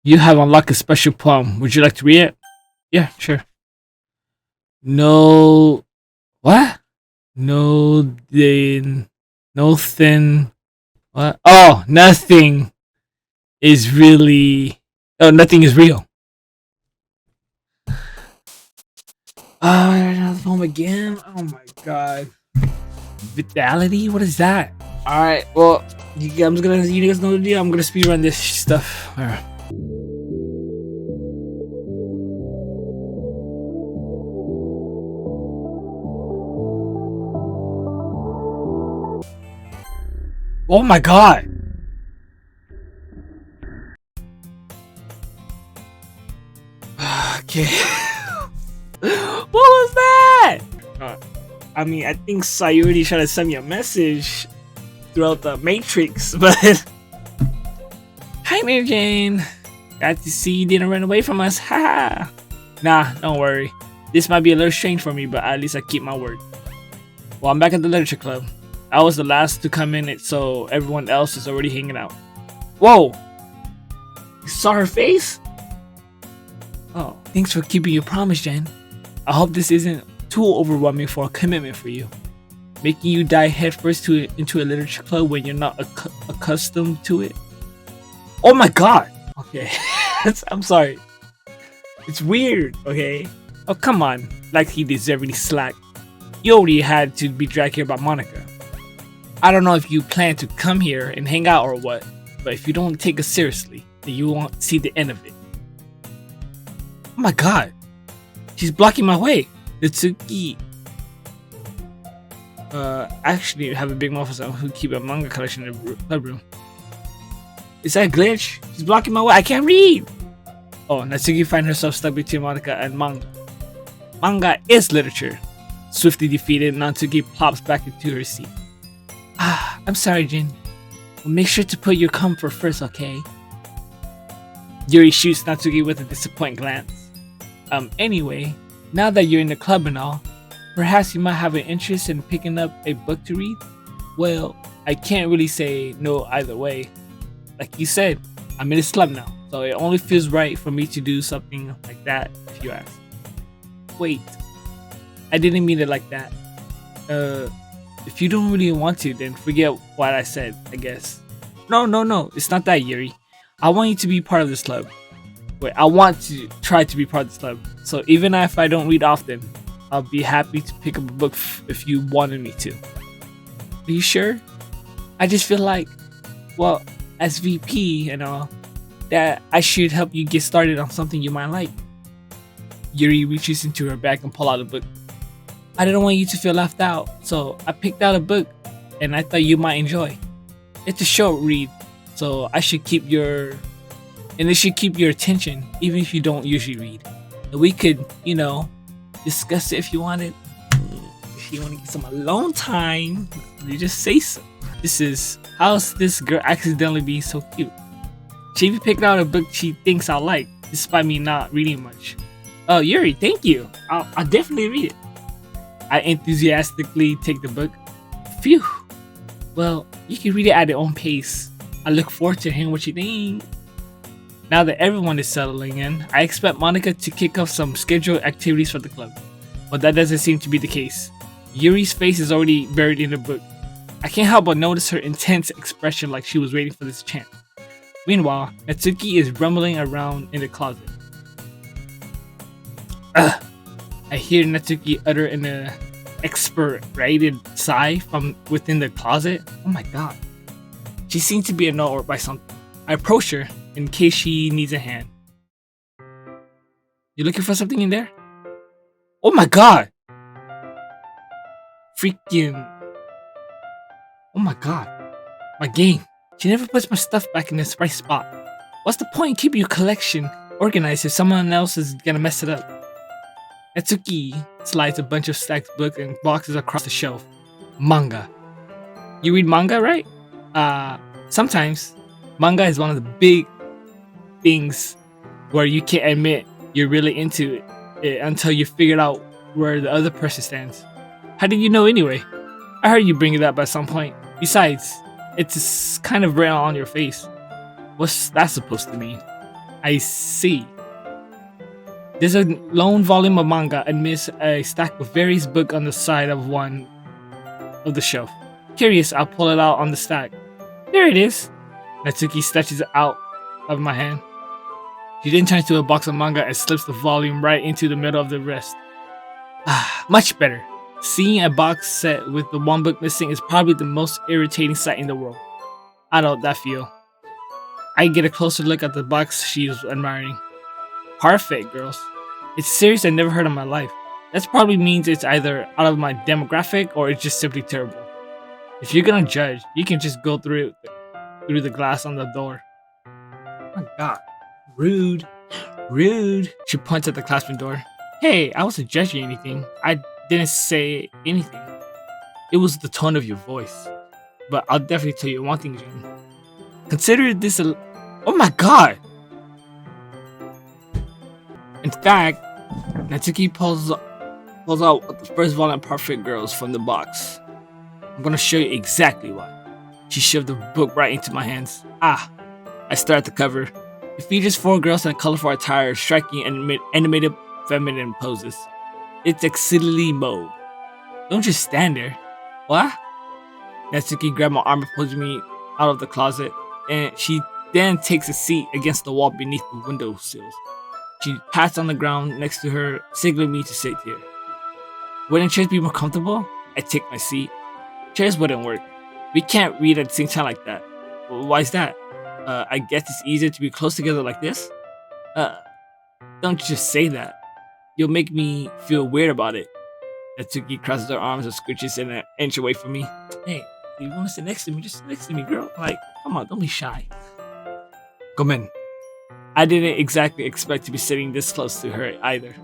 You have unlocked a special poem. Would you like to read it? Yeah, sure. No. What? No, then. No, thin. What? Oh, nothing is really. Oh, nothing is real. Oh, another poem again? Oh my god. Vitality? What is that? Alright, well, you guys know the deal. I'm gonna speedrun this stuff. Alright. Oh my god! Okay. What was that? I mean, I think Sayuri tried to send me a message throughout the Matrix, but... Hi, Mary Jane. Glad to see you didn't run away from us. Haha. Nah, don't worry. This might be a little strange for me, but at least I keep my word. Well, I'm back at the literature club. I was the last to come in, so everyone else is already hanging out. Whoa! You saw her face? Oh, thanks for keeping your promise, Jen. I hope this isn't too overwhelming for a commitment for you. Making you dive headfirst into a literature club when you're not accustomed to it. Oh my god! Okay, I'm sorry. It's weird, okay? Oh, come on. Like he deserved any slack. You already had to be dragged here by Monica. I don't know if you plan to come here and hang out or what, but if you don't take us seriously, then you won't see the end of it. Oh my god. She's blocking my way. Natsuki. Actually have a big mouth for someone who keep a manga collection in the club room. Is that a glitch? She's blocking my way. I can't read. Oh, Natsuki finds herself stuck between Monica and manga. Manga is literature. Swiftly defeated, Natsuki pops back into her seat. Ah, I'm sorry, Jin. Well, make sure to put your comfort first, okay? Yuri shoots Natsuki with a disappointed glance. Anyway, now that you're in the club and all, perhaps you might have an interest in picking up a book to read? Well, I can't really say no either way. Like you said, I'm in this club now, so it only feels right for me to do something like that if you ask. Wait, I didn't mean it like that. If you don't really want to, then forget what I said, I guess. No, it's not that, Yuri. I want you to be part of this club. Wait, I want to try to be part of this club. So even if I don't read often, I'll be happy to pick up a book if you wanted me to. Are you sure? I just feel like, well, as VP and all, that I should help you get started on something you might like. Yuri reaches into her bag and pulls out a book. I didn't want you to feel left out, so I picked out a book and I thought you might enjoy. It's a short read, so it should keep your attention even if you don't usually read. And we could, discuss it if you wanted. If you want to get some alone time, you just say so. How's this girl accidentally be so cute? She even picked out a book she thinks I'll like, despite me not reading much. Oh, Yuri, thank you. I'll definitely read it. I enthusiastically take the book. Phew. Well, you can read it at your own pace. I look forward to hearing what you think. Now that everyone is settling in, I expect Monica to kick off some scheduled activities for the club. But that doesn't seem to be the case. Yuri's face is already buried in the book. I can't help but notice her intense expression like she was waiting for this chance. Meanwhile, Natsuki is rumbling around in the closet. Ugh. I hear Natsuki utter an exasperated sigh from within the closet. Oh my god. She seems to be annoyed by something. I approach her in case she needs a hand. You looking for something in there? Oh my god! Freaking... Oh my god. My game. She never puts my stuff back in its right spot. What's the point in keeping your collection organized if someone else is gonna mess it up? Natsuki slides a bunch of stacked books and boxes across the shelf. Manga. You read manga, right? Sometimes. Manga is one of the big things where you can't admit you're really into it until you figured out where the other person stands. How did you know anyway? I heard you bring it up at some point. Besides, it's kind of written on your face. What's that supposed to mean? I see. There's a lone volume of manga amidst a stack of various books on the side of one of the shelf. Curious, I'll pull it out on the stack. There it is. Natsuki stretches it out of my hand. She then turns to a box of manga and slips the volume right into the middle of the rest. Much better. Seeing a box set with the one book missing is probably the most irritating sight in the world. I know that feel. I get a closer look at the box she is admiring. Perfect, girls. It's series I never heard in my life. That probably means it's either out of my demographic or it's just simply terrible. If you're gonna judge, you can just go through the glass on the door. Oh my god. Rude. Rude. She points at the classroom door. Hey, I wasn't judging anything. I didn't say anything. It was the tone of your voice. But I'll definitely tell you one thing, Jin. Consider this a... Oh my god! In fact, Natsuki pulls out the first volume of Perfect Girls from the box. I'm gonna show you exactly why. She shoved the book right into my hands. I stare at the cover. It features 4 girls in colorful attire, striking and animated feminine poses. It's exceedingly mauve. Don't just stand there. What? Natsuki grabbed my arm and pulls me out of the closet, and she then takes a seat against the wall beneath the windowsills. She pats on the ground next to her, signaling me to sit here. Wouldn't chairs be more comfortable? I take my seat. Chairs wouldn't work. We can't read at the same time like that. Why is that? I guess it's easier to be close together like this? Don't just say that. You'll make me feel weird about it. Natsuki crosses her arms and scooches an inch away from me. Hey, if you want to sit next to me, just sit next to me, girl. Like, come on, don't be shy. Come in. I didn't exactly expect to be sitting this close to her either.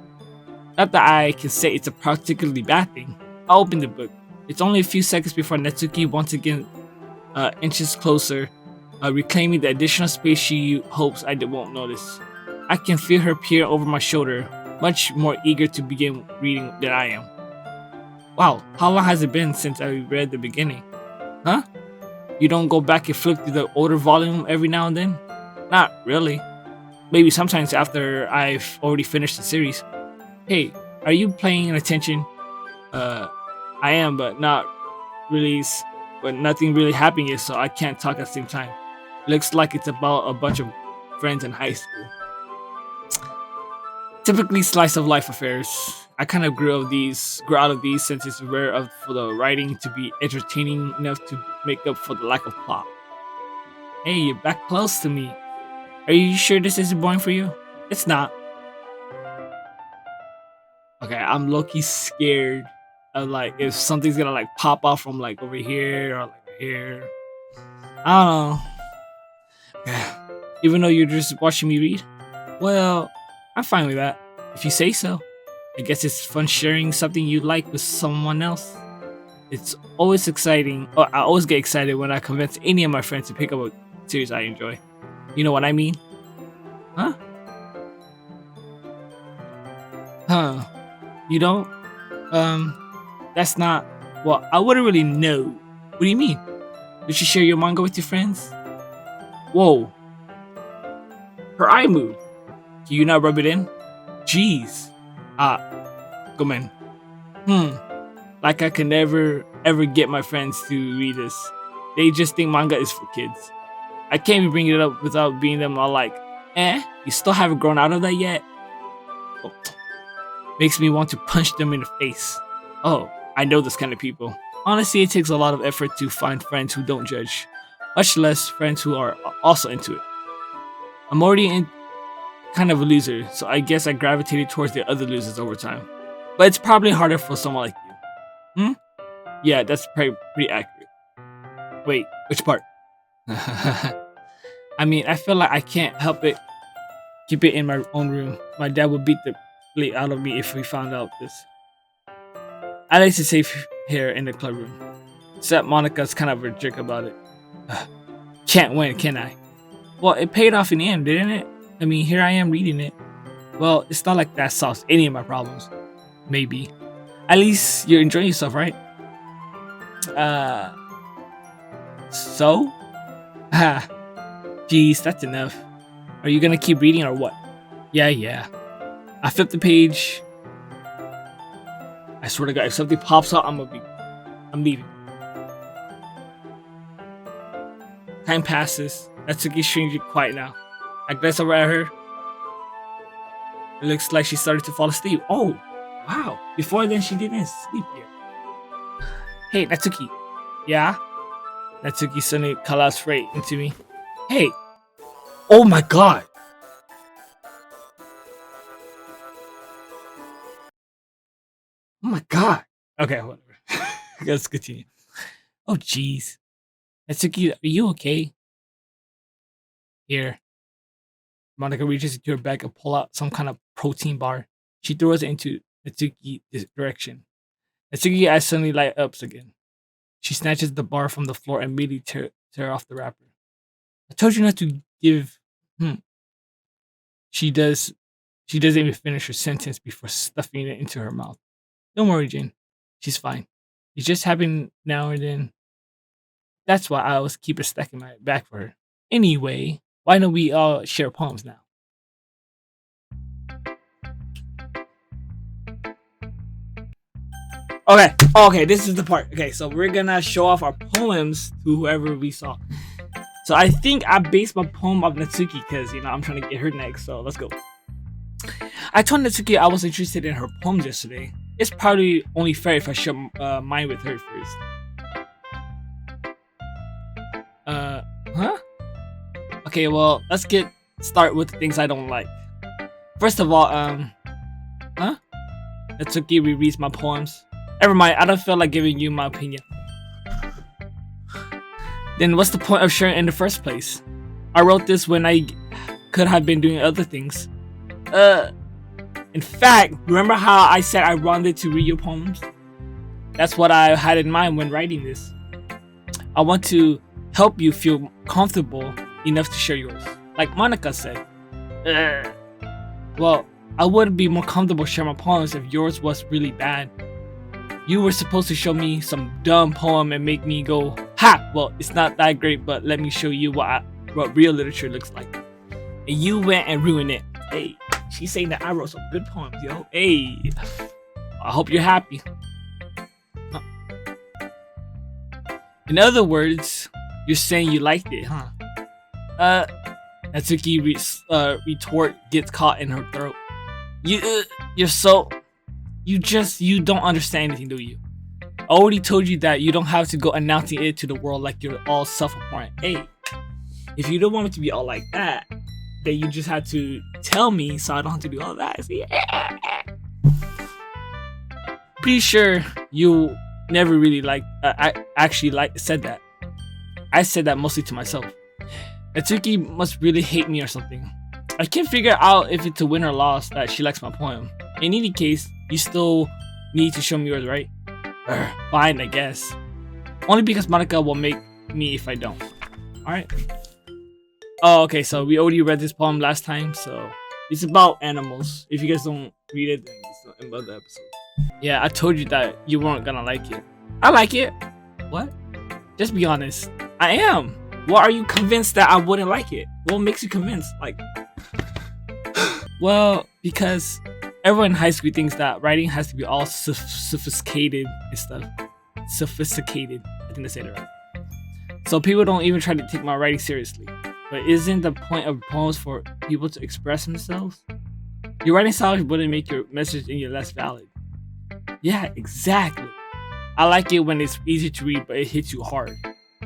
Not that I can say it's a particularly bad thing. I open the book. It's only a few seconds before Natsuki once again inches closer, reclaiming the additional space she hopes I won't notice. I can feel her peer over my shoulder, much more eager to begin reading than I am. Wow, how long has it been since I read the beginning? Huh? You don't go back and flip through the older volume every now and then? Not really. Maybe sometimes after I've already finished the series. Hey, are you paying attention? I am, but not really. But nothing really happening yet, so I can't talk at the same time. Looks like it's about a bunch of friends in high school. Typically slice of life affairs. I kind of grew out of these since it's rare for the writing to be entertaining enough to make up for the lack of plot. Hey, you're back close to me. Are you sure this isn't boring for you? It's not. Okay, I'm low-key scared of like if something's gonna like pop off from like over here or like here. I don't know. Yeah. Even though you're just watching me read? Well, I'm fine with that. If you say so. I guess it's fun sharing something you like with someone else. It's always exciting. I always get excited when I convince any of my friends to pick up a series I enjoy. You know what I mean? Huh? Huh. You don't? That's not... Well, I wouldn't really know. What do you mean? Did you share your manga with your friends? Whoa. Her eye moved. Can you not rub it in? Jeez. Come in. Like I can never ever get my friends to read this. They just think manga is for kids. I can't even bring it up without being them all like, you still haven't grown out of that yet? Oh. Makes me want to punch them in the face. Oh, I know this kind of people. Honestly, it takes a lot of effort to find friends who don't judge, much less friends who are also into it. I'm already kind of a loser, so I guess I gravitated towards the other losers over time. But it's probably harder for someone like you. Yeah, that's pretty accurate. Wait, which part? I mean, I feel like I can't help it. Keep it in my own room. My dad would beat the bleed out of me if we found out this. I like to stay here in the club room. Except Monica's kind of a jerk about it. Can't win, can I? Well, it paid off in the end, didn't it? I mean, here I am reading it. Well, it's not like that solves any of my problems. Maybe. At least you're enjoying yourself, right? So? Geez, that's enough. Are you gonna keep reading or what? Yeah. I flip the page. I swear to God, if something pops out, I'm leaving. Time passes. Natsuki's strangely quiet now. I glance over at her. It looks like she started to fall asleep. Oh, wow. Before then, she didn't sleep yet. Hey, Natsuki. Yeah? Natsuki suddenly collapsed straight into me. Hey. Oh my God. Oh my God. Okay, whatever. Let's continue. Oh, jeez. Natsuki, are you okay? Here. Monica reaches into her bag and pulls out some kind of protein bar. She throws it into Natsuki's direction. Natsuki's eyes suddenly light up again. She snatches the bar from the floor and immediately tear off the wrapper. I told you not to give. She doesn't even finish her sentence before stuffing it into her mouth. Don't worry, Jane. She's fine. It's just happening now and then. That's why I always keep a stack in my bag for her. Anyway, why don't we all share poems now? Okay, this is the part. Okay, so we're gonna show off our poems to whoever we saw. So I think I based my poem off Natsuki because, I'm trying to get her next, so let's go. I told Natsuki I was interested in her poems yesterday. It's probably only fair if I share mine with her first. Huh? Okay, well, let's start with the things I don't like. First of all, Natsuki rereads my poems. Never mind, I don't feel like giving you my opinion. Then what's the point of sharing in the first place? I wrote this when I could have been doing other things. In fact, remember how I said I wanted to read your poems? That's what I had in mind when writing this. I want to help you feel comfortable enough to share yours. Like Monica said. Well, I would be more comfortable sharing my poems if yours was really bad. You were supposed to show me some dumb poem and make me go, ha! Well, it's not that great, but let me show you what real literature looks like. And you went and ruined it. Hey, she's saying that I wrote some good poems, yo. Hey, I hope you're happy. In other words, you're saying you liked it, huh? Natsuki retort gets caught in her throat. You don't understand anything, do you? I already told you that you don't have to go announcing it to the world like you're all self-important. Hey, if you don't want me to be all like that, then you just have to tell me so I don't have to do all that. See? Pretty sure you never really said that. I said that mostly to myself. Natsuki must really hate me or something. I can't figure out if it's a win or loss that she likes my poem. In any case, you still need to show me yours, right? Fine, I guess. Only because Monica will make me if I don't. Alright. Oh, okay, so we already read this poem last time, so it's about animals. If you guys don't read it, then it's not about the episode. Yeah, I told you that you weren't gonna like it. I like it. What? Just be honest. I am. Why are you convinced that I wouldn't like it? What makes you convinced? Well, because everyone in high school thinks that writing has to be all sophisticated and stuff. Sophisticated. I think I said it right. So people don't even try to take my writing seriously. But isn't the point of poems for people to express themselves? Your writing style wouldn't make your message any less valid. Yeah, exactly. I like it when it's easy to read, but it hits you hard.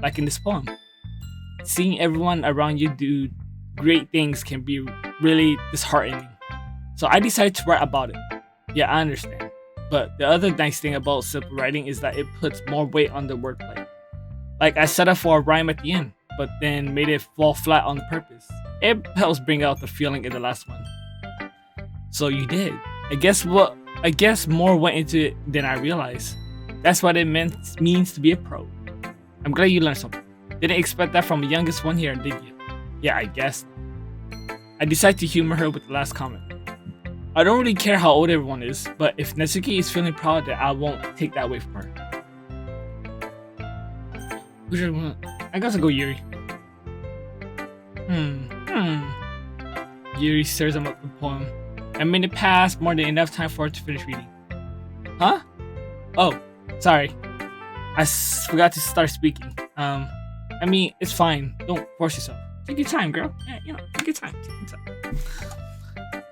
Like in this poem. Seeing everyone around you do great things can be really disheartening. So I decided to write about it. Yeah, I understand. But the other nice thing about simple writing is that it puts more weight on the wordplay. Like I set up for a rhyme at the end, but then made it fall flat on purpose. It helps bring out the feeling in the last one. So you did. I guess more went into it than I realized. That's what it means to be a pro. I'm glad you learned something. Didn't expect that from the youngest one here, did you? Yeah, I guess. I decided to humor her with the last comment. I don't really care how old everyone is, but if Natsuki is feeling proud, then I won't take that away from her. I guess I'll go Yuri. Yuri stirs him up the poem. A minute passed, more than enough time for her to finish reading. Huh? Oh, sorry. I forgot to start speaking. I mean, it's fine. Don't force yourself. Take your time, girl. Yeah, you know, take your time. Take your time.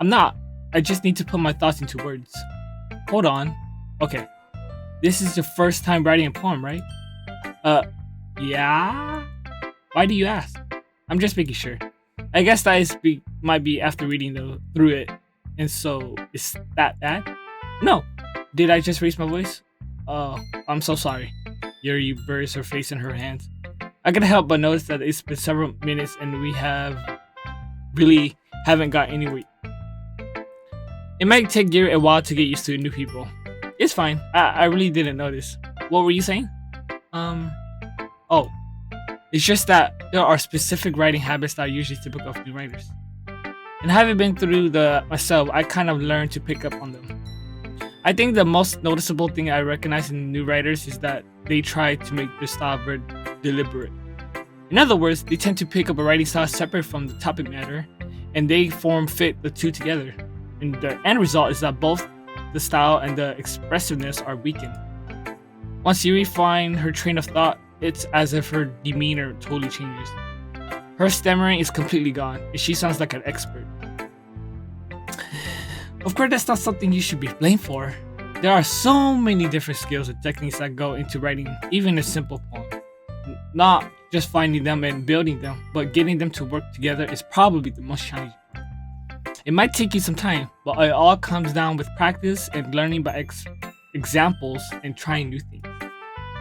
I'm not. I just need to put my thoughts into words. Hold on. Okay. This is your first time writing a poem, right? Yeah? Why do you ask? I'm just making sure. I guess that might be after reading through it. And so, is that bad? No. Did I just raise my voice? Oh, I'm so sorry. Yuri buries her face in her hands. I can't help but notice that it's been several minutes and we haven't got anywhere. It might take Yuri a while to get used to new people. It's fine. I really didn't notice. What were you saying? Oh. It's just that there are specific writing habits that are usually typical of new writers. And having been through myself, I kind of learned to pick up on them. I think the most noticeable thing I recognize in new writers is that they try to make their style very deliberate. In other words, they tend to pick up a writing style separate from the topic matter, and they fit the two together. And the end result is that both the style and the expressiveness are weakened. Once Yuri finds her train of thought, it's as if her demeanor totally changes. Her stammering is completely gone, and she sounds like an expert. Of course, that's not something you should be blamed for. There are so many different skills and techniques that go into writing even a simple poem. Not just finding them and building them, but getting them to work together is probably the most challenging part. It might take you some time, but it all comes down with practice and learning by examples and trying new things.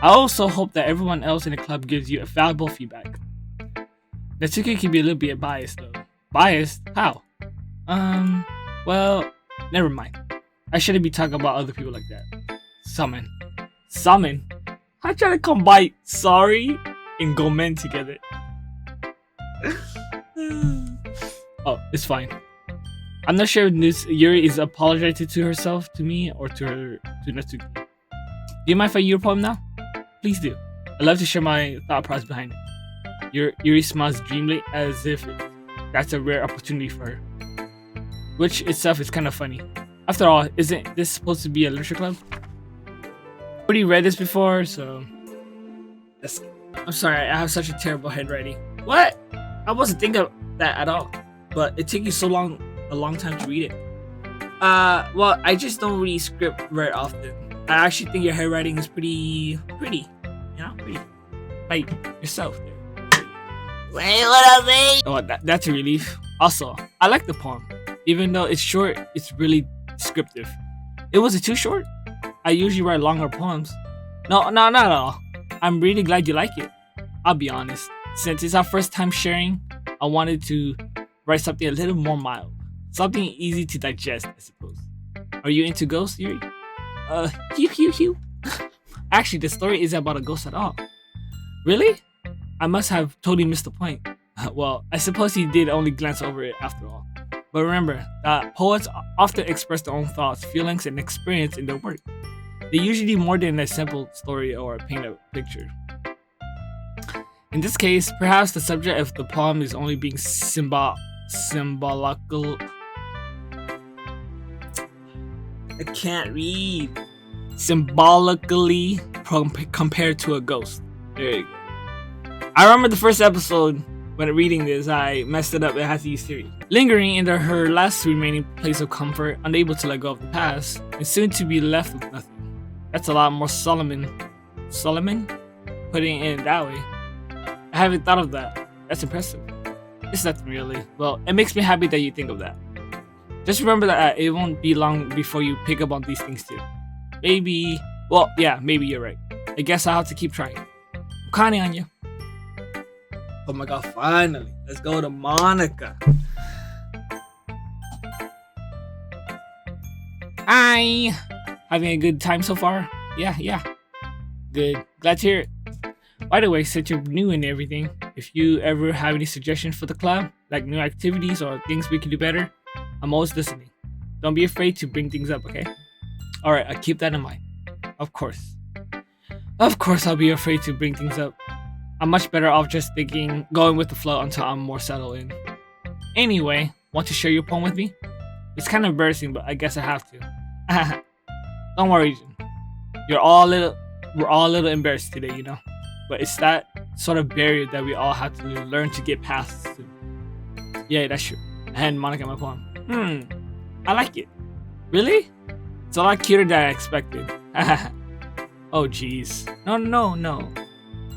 I also hope that everyone else in the club gives you a valuable feedback. Natsuki can be a little bit biased though. Biased? How? Well, never mind. I shouldn't be talking about other people like that. Summon? I try to combine sorry and gomen together. Oh, it's fine. I'm not sure if Yuri is apologizing to herself, to me, or to Natsuki. Do you mind if I read your poem now? Please do. I'd love to share my thought process behind it. Yuri smiles dreamily as if that's a rare opportunity for her. Which itself is kind of funny. After all, isn't this supposed to be a literature club? I've already read this before, so... I'm sorry, I have such a terrible handwriting. What? I wasn't thinking of that at all. But it took you a long time to read it. Well, I just don't read script very often. I actually think your handwriting is pretty. You know, pretty. Like yourself there. Wait, what up, mate? Oh, that's a relief. Also, I like the poem. Even though it's short, it's really descriptive. Was it too short? I usually write longer poems. No, not at all. I'm really glad you like it. I'll be honest. Since it's our first time sharing, I wanted to write something a little more mild. Something easy to digest, I suppose. Are you into ghosts, Yuri? Hew. Actually, the story isn't about a ghost at all. Really? I must have totally missed the point. Well, I suppose you did only glance over it after all. But remember that poets often express their own thoughts, feelings, and experience in their work. They usually do more than a simple story or paint a picture. In this case, perhaps the subject of the poem is only being symbolical. I can't read. Symbolically compared to a ghost. There you go. I remember the first episode when reading this, I messed it up. It had to use theory. Lingering in her last remaining place of comfort, unable to let go of the past, and soon to be left with nothing. That's a lot more Solomon? Putting it that way. I haven't thought of that. That's impressive. It's nothing really. Well, it makes me happy that you think of that. Just remember that it won't be long before you pick up on these things too. Maybe you're right. I guess I'll have to keep trying. I'm counting on you. Oh my god, finally. Let's go to Monica. Hi. Having a good time so far? Yeah. Good. Glad to hear it. By the way, since you're new and everything, if you ever have any suggestions for the club, like new activities or things we can do better, I'm always listening. Don't be afraid to bring things up, okay? Alright, I'll keep that in mind. Of course I'll be afraid to bring things up. I'm much better off just going with the flow until I'm more settled in. Anyway, Want to share your poem with me? It's kind of embarrassing, but I guess I have to. Don't worry, we're all a little embarrassed today, you know. But it's that sort of barrier that we all have to learn to get past. Yeah, that's true. I hand Monica my poem. I like it. Really? It's a lot cuter than I expected. Oh jeez. No.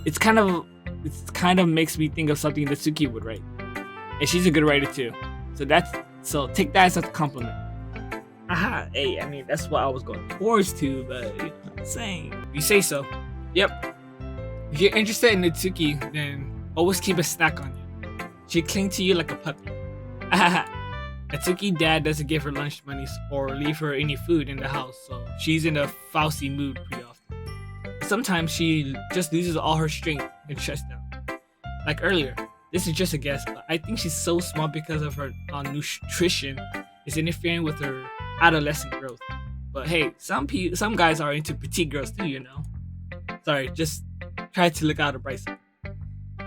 It's kind of makes me think of something that Suki would write. And she's a good writer too. So take that as a compliment. Hey, I mean that's what I was going towards to, but you know what I'm saying. You say so. Yep. If you're interested in Natsuki, then always keep a snack on you. She cling to you like a puppy. Natsuki dad doesn't give her lunch money or leave her any food in the house, so she's in a fousy mood pretty often. Sometimes she just loses all her strength and shuts down. Like earlier, this is just a guess, but I think she's so small because of her nutrition is interfering with her adolescent growth. But hey, some guys are into petite girls too, you know. Sorry, just try to look out a bright side.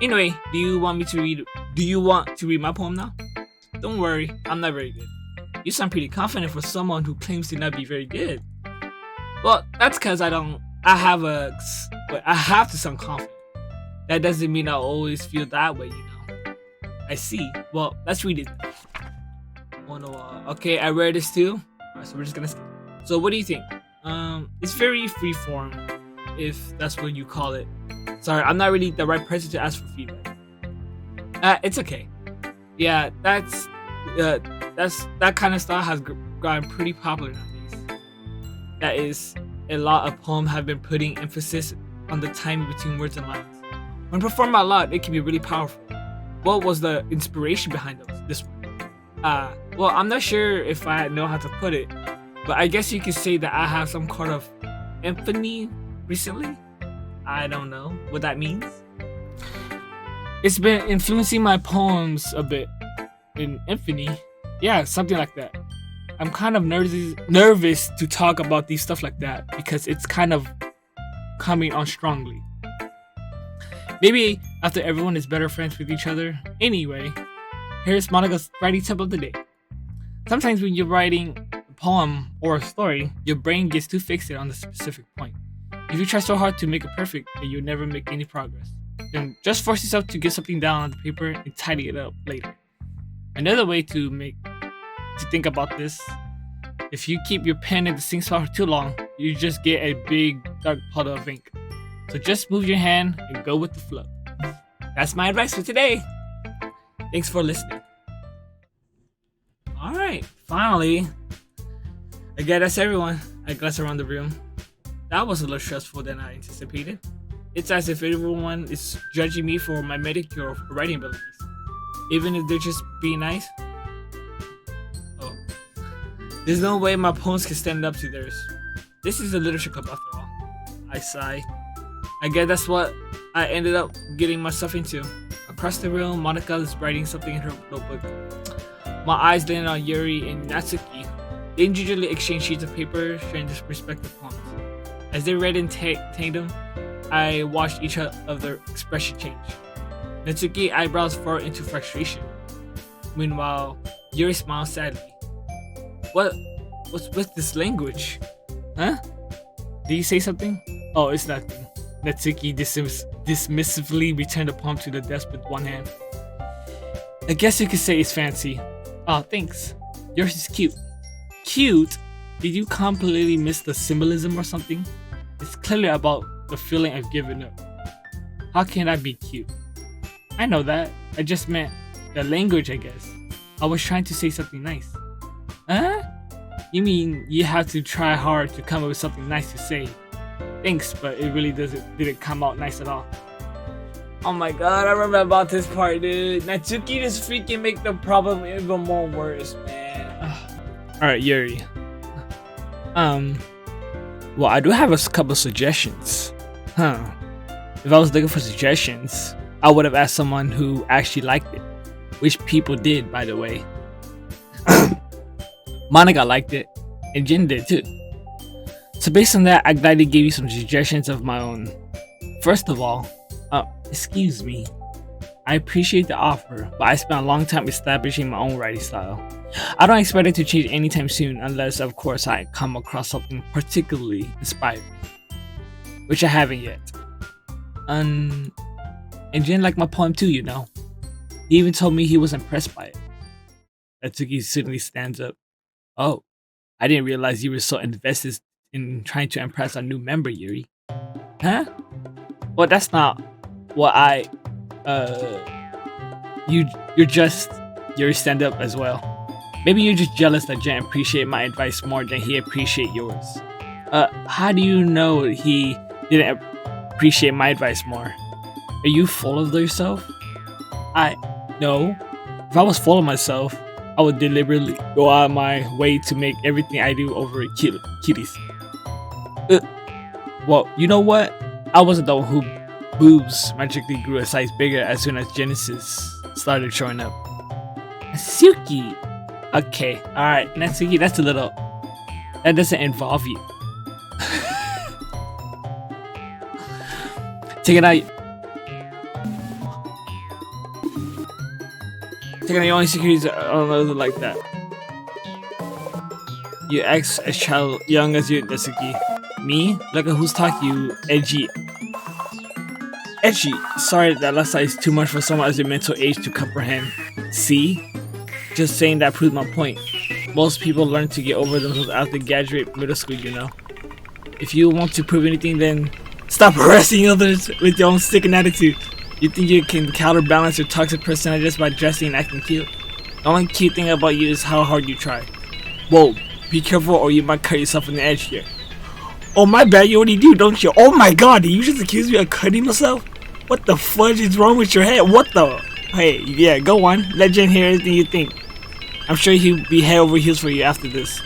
Anyway, do you want to read my poem now? Don't worry, I'm not very good. You sound pretty confident for someone who claims to not be very good. Well, that's because I have to sound confident. That doesn't mean I always feel that way, you know. I see. Well, let's read it. Okay, I read this too. Alright, so we're just gonna skip. So what do you think? It's very freeform, if that's what you call it. Sorry, I'm not really the right person to ask for feedback. It's okay. Yeah, that kind of style has gotten pretty popular nowadays. That is, a lot of poems have been putting emphasis on the timing between words and lines. When performed out loud, it can be really powerful. What was the inspiration behind this one? Well, I'm not sure if I know how to put it, but I guess you could say that I have some kind of epiphany recently. I don't know what that means. It's been influencing my poems a bit. In epiphany, yeah, something like that. I'm kind of nervous to talk about these stuff like that because it's kind of coming on strongly. Maybe after everyone is better friends with each other. Anyway, here's Monica's writing tip of the day. Sometimes when you're writing a poem or a story, your brain gets too fixated on the specific point. If you try so hard to make it perfect, then you'll never make any progress. Then just force yourself to get something down on the paper and tidy it up later. Another way to think about this, if you keep your pen in the sink spot for too long, you just get a big dark puddle of ink. So just move your hand and go with the flow. That's my advice for today. Thanks for listening. Alright, finally. Again, that's everyone. I glance around the room. That was a little stressful than I anticipated. It's as if everyone is judging me for my mediocre writing abilities. Even if they're just being nice. Oh. There's no way my poems can stand up to theirs. This is a literature club after all. I sigh. I guess that's what I ended up getting myself into. Across the room, Monica is writing something in her notebook. My eyes land on Yuri and Natsuki. They gingerly exchange sheets of paper, sharing their respective poems. As they read in tandem, I watched each of their expression change. Natsuki eyebrows furrowed into frustration. Meanwhile, Yuri smiles sadly. What's with this language? Huh? Did you say something? Oh, it's nothing. Natsuki dismissively returned the poem to the desk with one hand. I guess you could say it's fancy. Oh, thanks. Yours is cute. Cute? Did you completely miss the symbolism or something? It's clearly about the feeling of giving up. How can I be cute? I know that. I just meant the language, I guess. I was trying to say something nice. Huh? You mean you have to try hard to come up with something nice to say? Thanks, but it really didn't come out nice at all. Oh my god, I remember about this part, dude. Natsuki just freaking make the problem even more worse, man. Alright, Yuri. Well, I do have a couple suggestions. If I was looking for suggestions, I would have asked someone who actually liked it. Which people did, by the way. Monica liked it, and Jin did too. So based on that, I gladly gave you some suggestions of my own. First of all, excuse me. I appreciate the offer, but I spent a long time establishing my own writing style. I don't expect it to change anytime soon unless, of course, I come across something particularly inspiring, which I haven't yet. And Jin liked my poem too, you know. He even told me he was impressed by it. Natsuki suddenly stands up. Oh, I didn't realize you were so invested in trying to impress a new member, Yuri. Huh? Well, that's not what you're just Yuri stand up as well. Maybe you're just jealous that Jen appreciate my advice more than he appreciate yours. How do you know he didn't appreciate my advice more? Are you full of yourself? No. If I was full of myself, I would deliberately go out of my way to make everything I do over kitties. Well, you know what? I wasn't the one who boobs magically grew a size bigger as soon as Genesis started showing up. Natsuki! Okay, alright, Natsuki, that's a little... That doesn't involve you. Take it out. Taking out your own insecurities like that. You act as child young as you, Natsuki. Me? Look at who's talking, you edgy. Sorry that last is too much for someone as your mental age to comprehend. See? Just saying that proves my point. Most people learn to get over themselves after graduate middle school, you know. If you want to prove anything, then stop harassing others with your own sticking attitude. You think you can counterbalance your toxic personality just by dressing and acting cute? The only cute thing about you is how hard you try. Whoa, be careful or you might cut yourself on the edge here. Oh my bad, you already do, don't you? Oh my god, did you just accuse me of cutting myself? What the fudge is wrong with your head? What the? Hey, yeah, go on. Let Jen hear anything you think. I'm sure he'll be head over heels for you after this.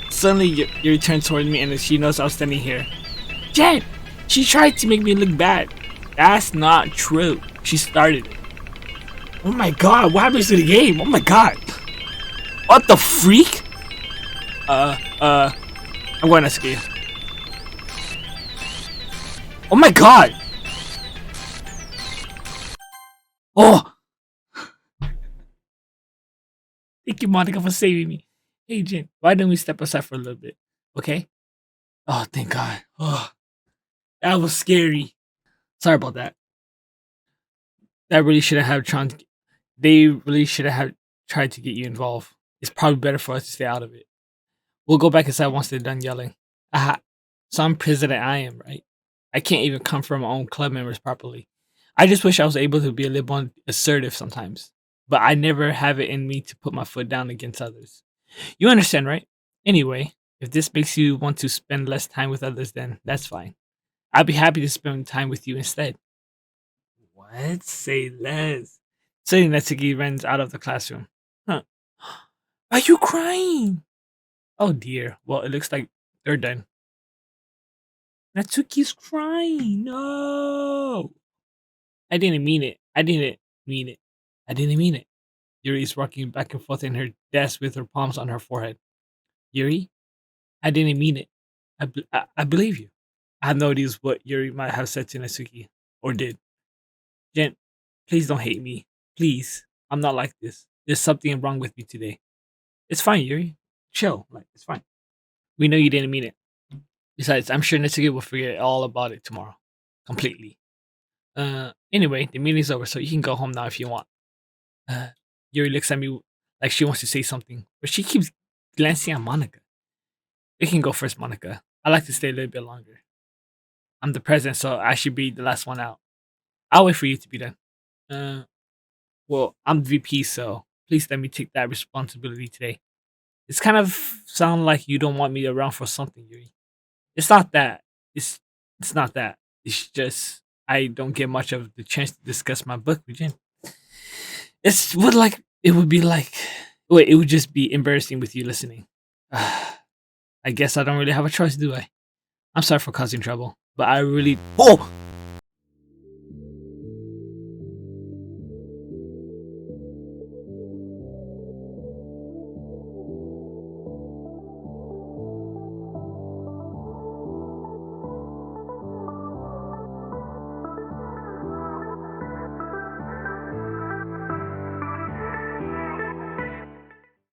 Suddenly you return towards me and she knows I was standing here. Jen, she tried to make me look bad. That's not true. She started it. Oh my god, what happens to the game? Oh my god. What the freak? I'm going to escape. Oh my god! Oh! Thank you, Monica, for saving me. Hey, Jen, why don't we step aside for a little bit? Okay? Oh, thank God. Oh, that was scary. Sorry about that. That really shouldn't have tried. They really should have tried to get you involved. It's probably better for us to stay out of it. We'll go back inside once they're done yelling. Aha. So I'm president I am, right? I can't even confront my own club members properly. I just wish I was able to be a little more assertive sometimes. But I never have it in me to put my foot down against others. You understand, right? Anyway, if this makes you want to spend less time with others, then that's fine. I'd be happy to spend time with you instead. What? Say less. Saying Natsuki runs out of the classroom. Huh. Are you crying? Oh dear. Well, it looks like they're done. Natsuki's crying. No. I didn't mean it. I didn't mean it. Yuri is rocking back and forth in her desk with her palms on her forehead. Yuri, I didn't mean it. I believe you. I have no idea what Yuri might have said to Natsuki or did. Jen, please don't hate me. Please. I'm not like this. There's something wrong with me today. It's fine, Yuri. Chill. It's fine. We know you didn't mean it. Besides, I'm sure Natsuki will forget all about it tomorrow. Completely. Anyway, the meeting's over, so you can go home now if you want. Yuri looks at me like she wants to say something, but she keeps glancing at Monica. You can go first, Monica. I like to stay a little bit longer. I'm the president, so I should be the last one out. I'll wait for you to be done. Well, I'm the VP, so please let me take that responsibility today. It's kind of sound like you don't want me around for something, Yuri. It's not that. It's not that. It's just I don't get much of the chance to discuss my book with Jen. It would just be embarrassing with you listening. I guess I don't really have a choice, do I? I'm sorry for causing trouble, but I really... Oh!